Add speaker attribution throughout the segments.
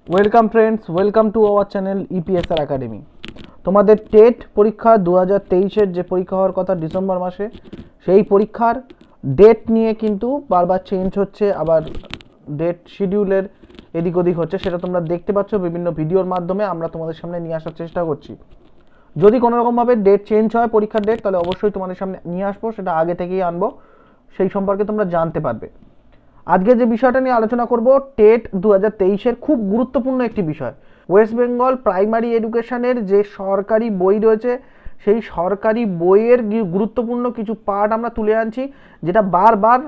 Speaker 1: Welcome friends, welcome to our channel EPSR academy. তোমাদের TET পরীক্ষা 2023-এর যে পরীক্ষা হওয়ার কথা ডিসেম্বর মাসে, সেই পরীক্ষার ডেট নিয়ে কিন্তু বারবার চেঞ্জ হচ্ছে, আবার ডেট শিডিউলের এদিক ওদিক হচ্ছে। সেটা তোমরা দেখতে পাচ্ছ বিভিন্ন ভিডিওর মাধ্যমে আমরা তোমাদের সামনে নিয়ে আসার চেষ্টা করছি। যদি কোনো রকমভাবে ডেট চেঞ্জ হয় পরীক্ষার ডেট, তাহলে অবশ্যই তোমাদের সামনে নিয়ে আসবো, সেটা আগে থেকেই আনবো, সেই সম্পর্কে তোমরা জানতে পারবে। আজকে যে বিষয়টা নিয়ে আলোচনা করব, টেট 2023-এর খুব গুরুত্বপূর্ণ একটি বিষয়। ওয়েস্ট বেঙ্গল প্রাইমারি এডুকেশনের যে সরকারি বই রয়েছে, সেই সরকারি বইয়ের গুরুত্বপূর্ণ কিছু পার্ট আমরা তুলে আনছি, যেটা বারবার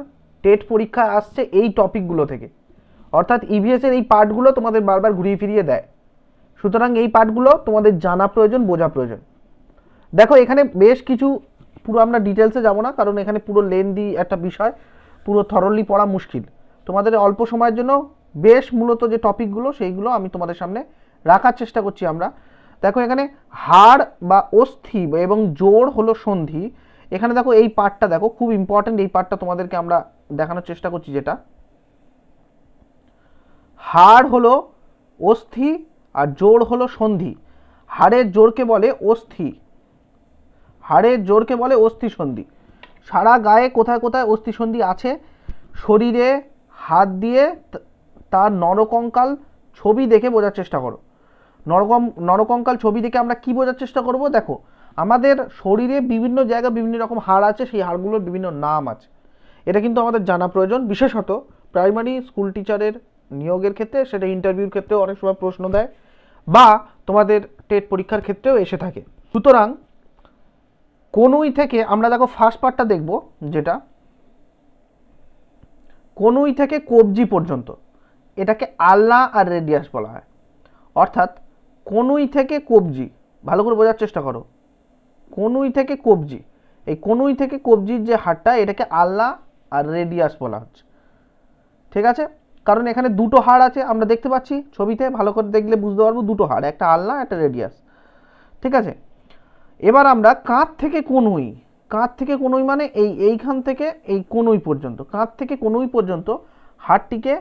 Speaker 1: টেট পরীক্ষায় আসছে এই টপিকগুলো থেকে। অর্থাৎ ইভিএসের এই পার্টগুলো তোমাদের বারবার ঘুরিয়ে ফিরিয়ে দেয়, সুতরাং এই পার্টগুলো তোমাদের জানা প্রয়োজন, বোঝা প্রয়োজন। দেখো, এখানে বেশ কিছু, পুরো আমরা ডিটেলসে যাব না, কারণ এখানে পুরো লেন্দি একটা বিষয়, পুরো থরলি পড়া মুশকিল। তোমাদের অল্প সময়ের জন্য বেশ মূলত যে টপিকগুলো, সেইগুলো আমি তোমাদের সামনে রাখার চেষ্টা করছি আমরা। দেখো, এখানে হাড় বা অস্থি এবং জোড় হলো সন্ধি। এখানে দেখো এই পার্টটা, দেখো খুব ইম্পর্টেন্ট এই পার্টটা তোমাদেরকে আমরা দেখানোর চেষ্টা করছি। যেটা হাড় হলো অস্থি আর জোড় হলো সন্ধি। হাড়ের জোড়কে বলে অস্থি, হাড়ের জোড়কে বলে অস্থি সন্ধি। সারা গায়ে কোথায় কোথায় অস্থি সন্ধি আছে, শরীরে হাত দিয়ে তার নরকঙ্কাল ছবি দেখে বোঝার চেষ্টা করো। নরকঙ্কাল ছবি দেখে আমরা কি বোঝার চেষ্টা করব? দেখো, আমাদের শরীরে বিভিন্ন জায়গায় বিভিন্ন রকম হাড় আছে, সেই হাড়গুলোর বিভিন্ন নাম আছে। এটা কিন্তু আমাদের জানা প্রয়োজন, বিশেষত প্রাইমারি স্কুল টিচারের নিয়োগের ক্ষেত্রে, সেটা ইন্টারভিউর ক্ষেত্রেও অনেক সময় প্রশ্ন দেয়, বা তোমাদের টেট পরীক্ষার ক্ষেত্রেও এসে থাকে। সুতরাং কনুই থেকে আমরা দেখো ফার্স্ট পার্টটা দেখব, যেটা কনুই থেকে কবজি পর্যন্ত, এটাকে আলনা আর রেডিয়াস বলা হয়। অর্থাৎ কনুই থেকে কবজি, ভালো করে বোঝার চেষ্টা করো, কনুই থেকে কবজি, এই কনুই থেকে কবজির যে হাড়টা, এটাকে আলনা আর রেডিয়াস বলা হচ্ছে। ঠিক আছে, কারণ এখানে দুটো হাড় আছে, আমরা দেখতে পাচ্ছি ছবিতে, ভালো করে দেখলে বুঝতে পারবো দুটো হাড়, একটা আলনা একটা রেডিয়াস। ঠিক আছে, এবার আমরা কাঁধ থেকে কনুই, কাঁধ থেকে কনুই মানে এইখান থেকে এই কনুই পর্যন্ত, কাঁধ থেকে কনুই পর্যন্ত হাড়টিকে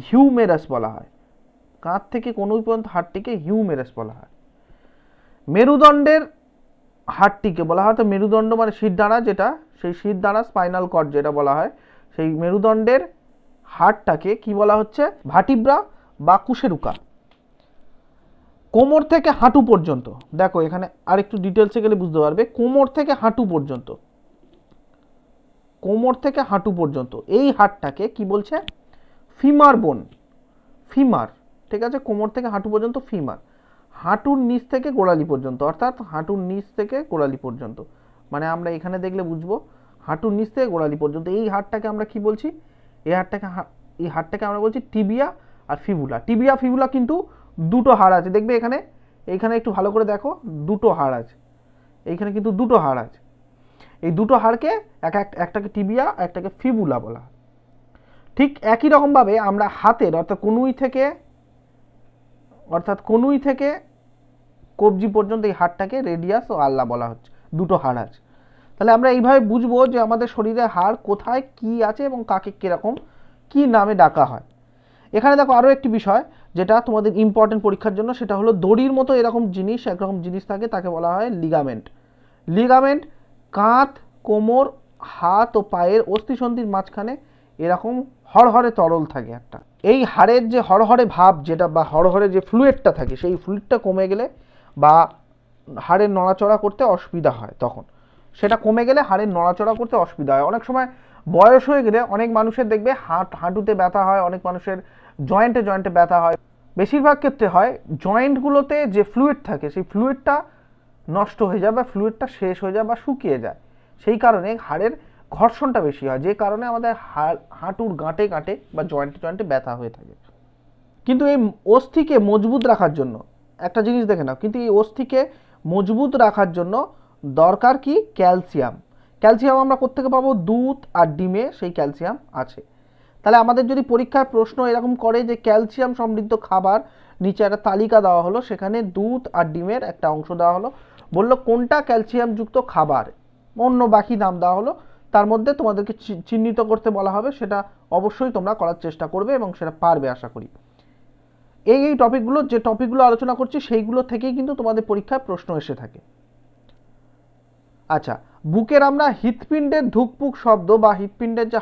Speaker 1: হিউমেরাস বলা হয়। কাঁধ থেকে কনুই পর্যন্ত হাড়টিকে হিউমেরাস বলা হয়। মেরুদণ্ডের হাড়টিকে বলা হয়, তো মেরুদণ্ড মানে শিরদাঁড়া, যেটা সেই শিরদাঁড়া, স্পাইনাল কর্ড যেটা বলা হয়, সেই মেরুদণ্ডের হাড়টাকে কি বলা হচ্ছে? ভার্টিব্রা বা কুশেরুকা। কোমর থেকে হাঁটু পর্যন্ত, দেখো এখানে আরেকটু ডিটেলসে গেলে বুঝতে পারবে, কোমর থেকে হাঁটু পর্যন্ত, কোমর থেকে হাঁটু পর্যন্ত এই হাড়টাকে কি বলছে? ফিমার বোন, ফিমার। ঠিক আছে, কোমর থেকে হাঁটু পর্যন্ত ফিমার। হাঁটুর নিচ থেকে গোড়ালি পর্যন্ত, অর্থাৎ হাঁটুর নিচ থেকে গোড়ালি পর্যন্ত, মানে আমরা এখানে দেখলে বুঝবো হাঁটুর নিচ থেকে গোড়ালি পর্যন্ত এই হাড়টাকে আমরা কি বলছি? এই হাড়টাকে আমরা বলছি টিবিয়া আর ফিবুলা। টিবিয়া ফিবুলা কিন্তু দুটো হাড় আছে, দেখবে এখানে, এইখানে একটু ভালো করে দেখো, দুটো হাড় আছে, এইখানে কিন্তু দুটো হাড় আছে। এই দুটো হাড়কে একটাকে টিবিয়া, একটাকে ফিবুলা বলা হয়। ঠিক একই রকমভাবে আমরা হাতের, অর্থাৎ কনুই থেকে কবজি পর্যন্ত এই হাড়টাকে রেডিয়াস ও আল্লা বলা হচ্ছে, দুটো হাড় আছে। তাহলে আমরা এইভাবে বুঝবো যে আমাদের শরীরে হাড় কোথায় কি আছে এবং কাকে কিরকম কি নামে ডাকা হয়। এখানে দেখো আরও একটি বিষয় যেটা তোমাদের ইম্পর্টেন্ট পরীক্ষার জন্য, সেটা হলো দড়ির মতো এরকম জিনিস, একরকম জিনিস থাকে, তাকে বলা হয় লিগামেন্ট। লিগামেন্ট কাঁধ, কোমর, হাত ও পায়ের অস্থিসন্ধির মাঝখানে এরকম হরহরে তরল থাকে একটা। এই হাড়ের যে হরহরে ভাব, যেটা বা হরহরে যে ফ্লুইডটা থাকে, সেই ফ্লুইডটা কমে গেলে বা হাড়ের নড়াচড়া করতে অসুবিধা হয়, তখন সেটা কমে গেলে হাড়ের নড়াচড়া করতে অসুবিধা হয়। অনেক সময় বয়স হয়ে গেলে অনেক মানুষের দেখবে হাঁটুতে ব্যথা হয়, অনেক মানুষের জয়েন্টে জয়েন্টে ব্যথা হয়। বেশিরভাগ ক্ষেত্রে হয় জয়েন্টগুলোতে যে ফ্লুইড থাকে, সেই ফ্লুইডটা নষ্ট হয়ে যায় বা ফ্লুইডটা শেষ হয়ে যায় বা শুকিয়ে যায়, সেই কারণে হাড়ের ঘর্ষণটা বেশি হয়, যে কারণে আমাদের হাঁটুর গাঁটে গাঁটে বা জয়েন্টে জয়েন্টে ব্যথা হয়ে থাকে। কিন্তু এই অস্থিকে মজবুত রাখার জন্য একটা জিনিস দেখে নাও, কিন্তু এই অস্থিকে মজবুত রাখার জন্য দরকার কি? ক্যালসিয়াম। ক্যালসিয়াম আমরা কোত্থেকে পাবো? দুধ আর ডিমে সেই ক্যালসিয়াম আছে। তাহলে আমাদের যদি পরীক্ষার প্রশ্ন এরকম করে যে ক্যালসিয়াম সমৃদ্ধ খাবার, নিচে একটা তালিকা দেওয়া হলো, সেখানে দুধ আর ডিমের একটা অংশ দেওয়া হলো, বললো কোনটা ক্যালসিয়ামযুক্ত খাবার, অন্য বাকি নাম দেওয়া হলো, তার মধ্যে তোমাদেরকে চিহ্নিত করতে বলা হবে, সেটা অবশ্যই তোমরা করার চেষ্টা করবে এবং সেটা পারবে আশা করি। এই টপিকগুলো, যে টপিকগুলো আলোচনা করছি সেইগুলো থেকেই কিন্তু তোমাদের পরীক্ষায় প্রশ্ন এসে থাকে। আচ্ছা, বুকের আমরা হৃৎপিণ্ডের ধুকপুক শব্দ বা হৃৎপিণ্ডের যে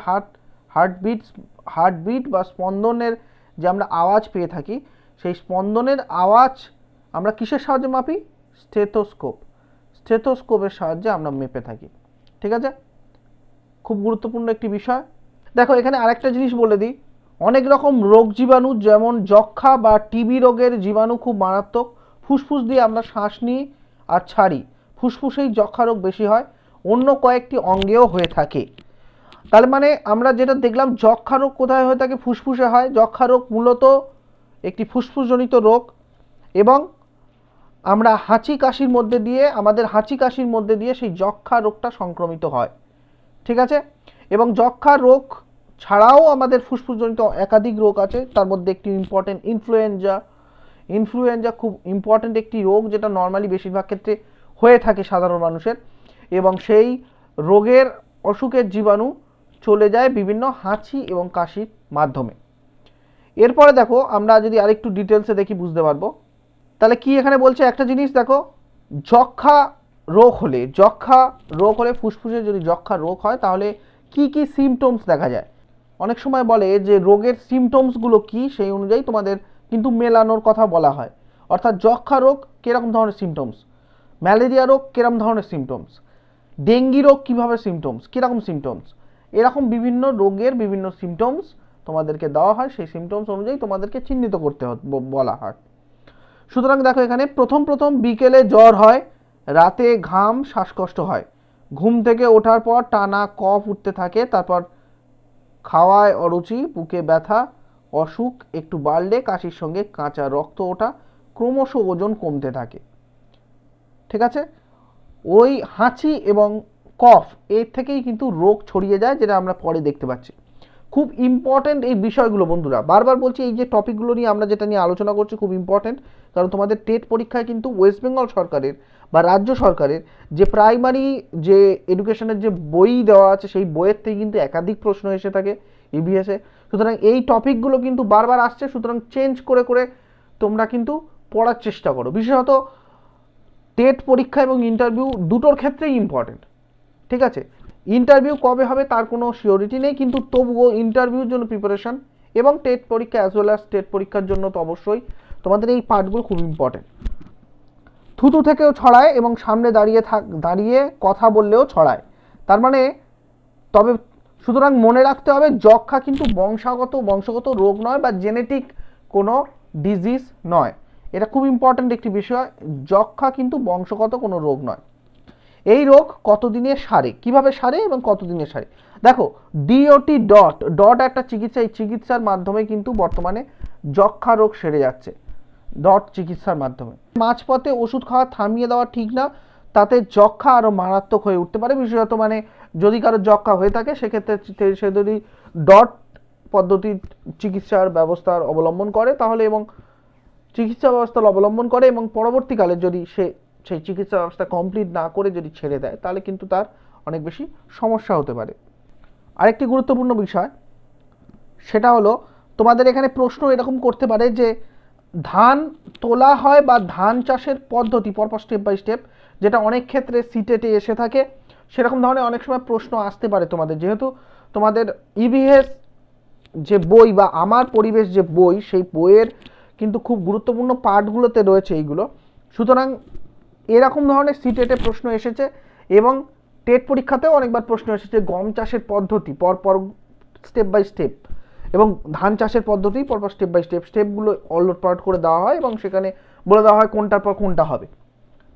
Speaker 1: হার্টবিট বা স্পন্দনের যে আমরা আওয়াজ পেয়ে থাকি, সেই স্পন্দনের আওয়াজ আমরা কিসের সাহায্যে মাপি? স্টেথোস্কোপের সাহায্যে আমরা মেপে থাকি। ঠিক আছে, খুব গুরুত্বপূর্ণ একটি বিষয়। দেখো এখানে আরেকটা জিনিস বলে দিই, অনেক রকম রোগ জীবাণু, যেমন যক্ষা বা টিবি রোগের জীবাণু খুব মারাত্মক। ফুসফুস দিয়ে আমরা শ্বাস নিই আর ছাড়ি, ফুসফুসেই যক্ষা রোগ বেশি হয়, অন্য কয়েকটি অঙ্গেও হয়ে থাকে। তার মানে আমরা যেটা দেখলাম, যক্ষা রোগ কোথায় হয়ে থাকে? ফুসফুসে হয়। যক্ষা রোগ মূলত একটি ফুসফুসজনিত রোগ, এবং আমরা হাঁচি কাশির মধ্যে দিয়ে, আমাদের হাঁচি কাশির মধ্যে দিয়ে সেই যক্ষা রোগটা সংক্রমিত হয়। ঠিক আছে, এবং যক্ষা রোগ ছাড়াও আমাদের ফুসফুসজনিত একাধিক রোগ আছে, তার মধ্যে একটি ইম্পর্টেন্ট ইনফ্লুয়েঞ্জা খুব ইম্পর্টেন্ট একটি রোগ, যেটা নর্মালি বেশিরভাগ ক্ষেত্রে হয়ে থাকে সাধারণ মানুষের, এবং সেই রোগের অসুখের জীবাণু চলে যায় বিভিন্ন হাঁচি এবং কাশির মাধ্যমে। এরপরে দেখো আমরা যদি আরেকটু ডিটেলসে দেখি বুঝতে পারবো। তাহলে কি এখানে বলছে, একটা জিনিস দেখো, যক্ষা রোগ হলে ফুসফুসে যদি যক্ষা রোগ হয় তাহলে কি কি সিমটমস দেখা যায়। অনেক সময় বলে যে রোগের সিমটমসগুলো কি, সেই অনুযায়ী তোমাদের কিন্তু মেলানোর কথা বলা হয়। অর্থাৎ যক্ষা রোগ কীরকম ধরনের সিমটমস, ম্যালেরিয়া রোগ কীরকম ধরনের সিমটমস, ডেঙ্গি রোগ কীভাবে সিমটমস, কীরকম সিমটমস, এরকম বিভিন্ন রোগের বিভিন্ন সিমটমস তোমাদেরকে দেওয়া হয়, সেই সিমটমস অনুযায়ী তোমাদেরকে চিহ্নিত করতে বলা হয়। সুতরাং দেখো এখানে প্রথম বিকেলে জ্বর হয়, রাতে ঘাম, শ্বাসকষ্ট হয়, ঘুম থেকে ওঠার পর টানা কফ উঠতে থাকে, তারপর খাওয়ায় অরুচি, বুকে ব্যথা, অসুখ একটু বাড়লে কাশির সঙ্গে কাঁচা রক্ত ওঠা, ক্রমশ ওজন কমতে থাকে। ঠিক আছে, ওই হাঁচি এবং কফ এর থেকেই কিন্তু রোগ ছড়িয়ে যায়, যেটা আমরা পরে দেখতে পাচ্ছি। খুব ইম্পর্টেন্ট এই বিষয়গুলো বন্ধুরা, বারবার বলছি, এই যে টপিকগুলো নিয়ে আমরা যেটা নিয়ে আলোচনা করছি খুব ইম্পর্টেন্ট, কারণ তোমাদের টেট পরীক্ষায় কিন্তু ওয়েস্ট বেঙ্গল সরকারের বা রাজ্য সরকারের যে প্রাইমারি যে এডুকেশনের যে বই দেওয়া আছে, সেই বইয়ের থেকে কিন্তু একাধিক প্রশ্ন এসে থাকে ইভিএসে। সুতরাং এই টপিকগুলো কিন্তু বারবার আসছে, সুতরাং চেঞ্জ করে করে তোমরা কিন্তু পড়ার চেষ্টা করো। বিশেষত টেট পরীক্ষা এবং ইন্টারভিউ দুটোর ক্ষেত্রেই ইম্পর্টেন্ট। ঠিক আছে, ইন্টারভিউ কবে হবে তার কোনো সিওরিটি নেই, কিন্তু তবুও ইন্টারভিউর জন্য প্রিপারেশন এবং টেট পরীক্ষা অ্যাজ ওয়েল অ্যাজ টেট পরীক্ষার জন্য তো অবশ্যই তোমাদের এই পার্টগুলো খুব ইম্পর্টেন্ট। থুতু থেকেও ছড়ায় এবং সামনে দাঁড়িয়ে কথা বললেও ছড়ায়। তার মানে তবে সুতরাং মনে রাখতে হবে, যক্ষা কিন্তু বংশগত রোগ নয় বা জেনেটিক কোনো ডিজিজ নয়। এটা খুব ইম্পর্ট্যান্ট একটি বিষয়, যক্ষা কিন্তু বংশগত কোনো রোগ নয়। এই রোগ কতদিনে সারে, কিভাবে সারে এবং কতদিনে সারে? দেখো ডিওটি ডট একটা চিকিৎসা, এই চিকিৎসার মাধ্যমে কিন্তু বর্তমানে যক্ষা রোগ সেরে যাচ্ছে, ডট চিকিৎসার মাধ্যমে। মাঝপথে ওষুধ খাওয়া থামিয়ে দেওয়া ঠিক না, তাতে যক্ষা আরও মারাত্মক হয়ে উঠতে পারে। বিশেষত মানে যদি কারো যক্ষা হয়ে থাকে সেক্ষেত্রে সে যদি ডট পদ্ধতির চিকিৎসার ব্যবস্থার অবলম্বন করে তাহলে, এবং চিকিৎসা ব্যবস্থার অবলম্বন করে এবং পরবর্তীকালে যদি সেই চিকিৎসা ব্যবস্থা কমপ্লিট না করে যদি ছেড়ে দেয়, তাহলে কিন্তু তার অনেক বেশি সমস্যা হতে পারে। আরেকটি গুরুত্বপূর্ণ বিষয়, সেটা হলো তোমাদের এখানে প্রশ্ন এরকম করতে পারে যে ধান তোলা হয় বা ধান চাষের পদ্ধতি পরপর স্টেপ বাই স্টেপ, যেটা অনেক ক্ষেত্রে সিটেটে এসে থাকে, সেরকম ধরনের অনেক সময় প্রশ্ন আসতে পারে তোমাদের। যেহেতু তোমাদের ইভিএস যে বই বা আমার পরিবেশ যে বই, সেই বইয়ের কিন্তু খুব গুরুত্বপূর্ণ পার্টগুলোতে রয়েছে এইগুলো। সুতরাং এরকম ধরনের সিটেটে প্রশ্ন এসেছে এবং টেট পরীক্ষাতেও অনেকবার প্রশ্ন এসেছে গম চাষের পদ্ধতি পরপর স্টেপ বাই স্টেপ, এবং ধান চাষের পদ্ধতি পরপর স্টেপ বাই স্টেপগুলো অলটপালট করে দেওয়া হয় এবং সেখানে বলে দেওয়া হয় কোনটার পর কোনটা হবে।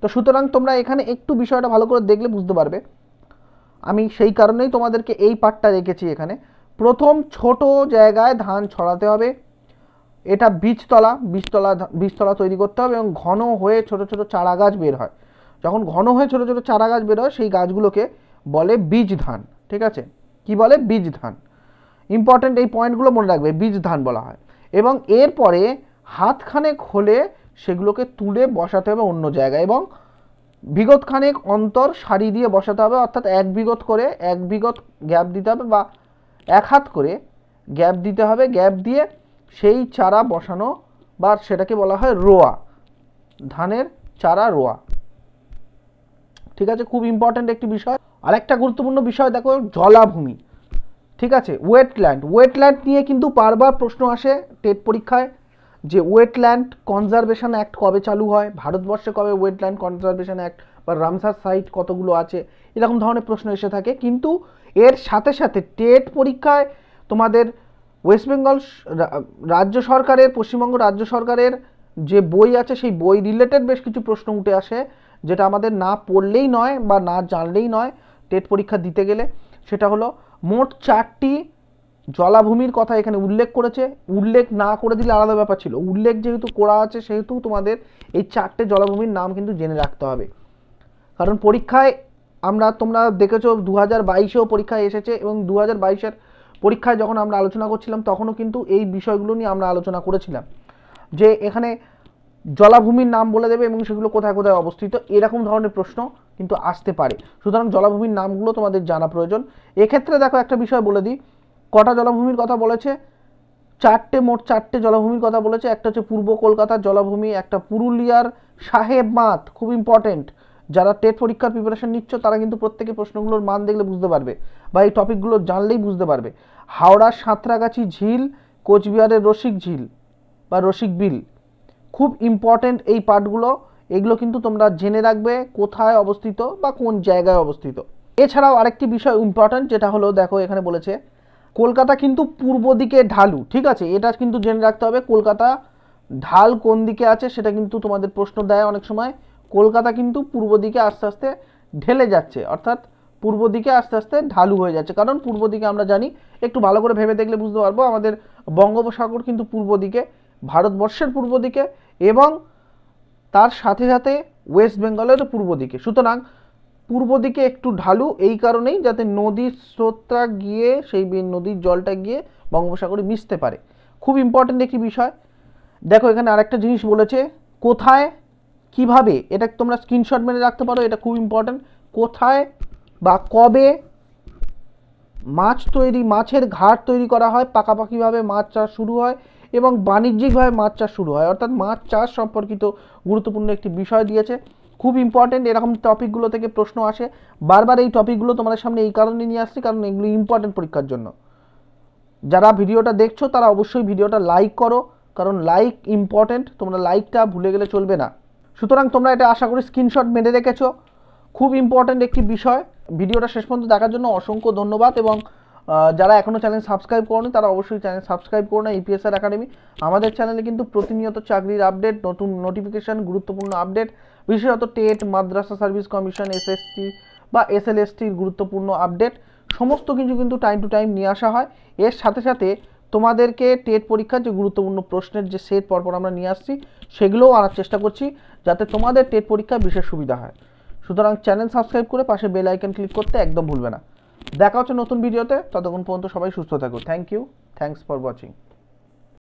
Speaker 1: তো সুতরাং তোমরা এখানে একটু বিষয়টা ভালো করে দেখলে বুঝতে পারবে। আমি সেই কারণেই তোমাদেরকে এই পার্টটা রেখেছি এখানে। প্রথম ছোট জায়গায় ধান ছড়াতে হবে, এটা বীজতলা তৈরি করতে হবে এবং ঘন হয়ে ছোট ছোট চারা গাছ বের হয়। যখন ঘন হয়ে ছোট ছোট চারা গাছ বের হয় সেই গাছগুলোকে বলে বীজ ধান। ঠিক আছে, কি বলে? বীজ ধান। ইম্পর্টেন্ট এই পয়েন্টগুলো মনে রাখবে, বীজ ধান বলা হয়। এবং এরপরে হাতখানেক হলে সেগুলোকে তুলে বসাতে হবে অন্য জায়গায় এবং বিগতখানেক অন্তর সারি দিয়ে বসাতে হবে, অর্থাৎ এক বিগত গ্যাপ দিতে হবে বা এক হাত করে গ্যাপ দিতে হবে। গ্যাপ দিয়ে সেই চারা বসানো বা সেটাকে বলা হয় রোয়া, ধানের চারা রোয়া। ঠিক আছে, খুব ইম্পর্ট্যান্ট একটি বিষয়। আরেকটা গুরুত্বপূর্ণ বিষয় দেখো, জলাভূমি। ঠিক আছে, ওয়েটল্যান্ড নিয়ে কিন্তু বারবার প্রশ্ন আসে টেট পরীক্ষায়, যে ওয়েটল্যান্ড কনজারভেশন অ্যাক্ট কবে চালু হয়, ভারতবর্ষে কবে ওয়েটল্যান্ড কনজারভেশন অ্যাক্ট বা রামসার সাইট কতগুলো আছে, এরকম ধরনের প্রশ্ন এসে থাকে। কিন্তু এর সাথে সাথে টেট পরীক্ষায় তোমাদের ওয়েস্ট বেঙ্গল রাজ্য সরকারের, পশ্চিমবঙ্গ রাজ্য সরকারের যে বই আছে সেই বই রিলেটেড বেশ কিছু প্রশ্ন উঠে আসে, যেটা আমাদের না পড়লেই নয় বা না জানলেই নয় টেট পরীক্ষা দিতে গেলে। সেটা হলো মোট 4টি জলাভূমির কথা এখানে উল্লেখ করেছে। উল্লেখ না করে দিলে আলাদা ব্যাপার ছিল, উল্লেখ যেহেতু করা আছে সেহেতু তোমাদের এই 4টে জলাভূমির নাম কিন্তু জেনে রাখতে হবে। কারণ পরীক্ষায় তোমরা দেখেছো 2022-এও পরীক্ষায় এসেছে, এবং 2022-এর পরীক্ষায় যখন আমরা আলোচনা করছিলাম তখনও কিন্তু এই বিষয়গুলো নিয়ে আমরা আলোচনা করেছিলাম, যে এখানে জলাভূমির নাম বলে দেবে এবং সেগুলো কোথায় কোথায় অবস্থিত, এরকম ধরনের প্রশ্ন কিন্তু আসতে পারে। সুতরাং জলাভূমির নামগুলো তোমাদের জানা প্রয়োজন। এক্ষেত্রে দেখো একটা বিষয় বলে দিই, কটা জলাভূমির কথা বলেছে, মোট 4টে জলাভূমির কথা বলেছে। একটা হচ্ছে পূর্ব কলকাতার জলাভূমি, একটা পুরুলিয়ার সাহেব বাঁধ, খুব ইম্পর্টেন্ট। যারা টেট পরীক্ষার প্রিপারেশন নিচ্ছ তারা কিন্তু প্রত্যেকে প্রশ্নগুলোর মান দেখলে বুঝতে পারবে, বা এই টপিকগুলো জানলেই বুঝতে পারবে। হাওড়ার সাঁতরাগাছি ঝিল, কোচবিহারের রসিক ঝিল বা রসিক বিল, খুব ইম্পর্টেন্ট এই পার্টগুলো। এগুলো কিন্তু তোমরা জেনে রাখবে কোথায় অবস্থিত বা কোন জায়গায় অবস্থিত। এছাড়াও আরেকটি বিষয় ইম্পর্টেন্ট, যেটা হলো দেখো এখানে বলেছে কলকাতা কিন্তু পূর্ব দিকে ঢালু। ঠিক আছে, এটা কিন্তু জেনে রাখতে হবে, কলকাতা ঢাল কোন দিকে আছে সেটা কিন্তু তোমাদের প্রশ্ন দেয় অনেক সময়। কলকাতা কিন্তু পূর্ব দিকে আস্তে আস্তে ঢেলে যাচ্ছে, অর্থাৎ পূর্ব দিকে আস্তে আস্তে ঢালু হয়ে যাচ্ছে। কারণ পূর্ব দিকে আমরা জানি, একটু ভালো করে ভেবে দেখলে বুঝতে পারবো, আমাদের বঙ্গোপসাগর কিন্তু পূর্ব দিকে, ভারতবর্ষের পূর্ব দিকে, এবং তার সাথে সাথে ওয়েস্ট বেঙ্গলের পূর্ব দিকে। সুতরাং পূর্ব দিকে একটু ঢালু এই কারণেই যাতে নদীর স্রোতটা গিয়ে সেই নদীর জলটা গিয়ে বঙ্গোপসাগরে মিশতে পারে। খুব ইম্পর্টেন্ট একটি বিষয়। দেখো এখানে আরেকটা জিনিস বলেছে, কোথায় কিভাবে, এটা তোমরা স্ক্রিনশট মেরে রাখতে পারো, এটা খুব ইম্পর্টেন্ট। কোথায় বা কবে মাছের ঘাট তৈরি করা হয়, পাকাপাকিভাবে মাছ চাষ শুরু হয় এবং বাণিজ্যিকভাবে মাছ চাষ শুরু হয়, অর্থাৎ মাছ চাষ সম্পর্কিত গুরুত্বপূর্ণ একটি বিষয় দিয়েছে। খুব ইম্পর্টেন্ট, এরকম টপিকগুলো থেকে প্রশ্ন আসে। বারবার এই টপিকগুলো তোমাদের সামনে এই কারণে নিয়ে আসছি, কারণ এগুলো ইম্পর্টেন্ট পরীক্ষার জন্য। যারা ভিডিওটা দেখছো তারা অবশ্যই ভিডিওটা লাইক করো, কারণ লাইক ইম্পর্টেন্ট, তোমরা লাইকটা ভুলে গেলে চলবে না। সুতরাং তোমরা এটা আশা করি স্ক্রিনশট মেরে রেখেছো। খুব ইম্পর্টেন্ট একটি বিষয়। ভিডিওটা শেষ পর্যন্ত দেখার জন্য অসংখ্য ধন্যবাদ, এবং যারা এখনও চ্যানেল সাবস্ক্রাইব করোনি তারা অবশ্যই চ্যানেল সাবস্ক্রাইব করো না। ইপিএসআর একাডেমি আমাদের চ্যানেলে কিন্তু প্রতিনিয়ত চাকরির আপডেট, নতুন নোটিফিকেশান, গুরুত্বপূর্ণ আপডেট, বিশেষত টেট, মাদ্রাসা সার্ভিস কমিশন, এসএসসি বা এসএলএসটির গুরুত্বপূর্ণ আপডেট সমস্ত কিছু কিন্তু টাইম টু টাইম নিয়ে আসা হয়। এর সাথে সাথে তোমাদেরকে টেট পরীক্ষার যে গুরুত্বপূর্ণ প্রশ্নের যে সেট পরপর আমরা নিয়ে আসছি সেগুলোও আনার চেষ্টা করছি, যাতে তোমাদের টেট পরীক্ষায় বিশেষ সুবিধা হয়। সুতরাং চ্যানেল সাবস্ক্রাইব করে পাশে বেল আইকন ক্লিক করতে একদম ভুলবে না। দেখা হচ্ছে নতুন ভিডিওতে, ততক্ষণ পর্যন্ত সবাই সুস্থ থাকো। Thank you, thanks for watching.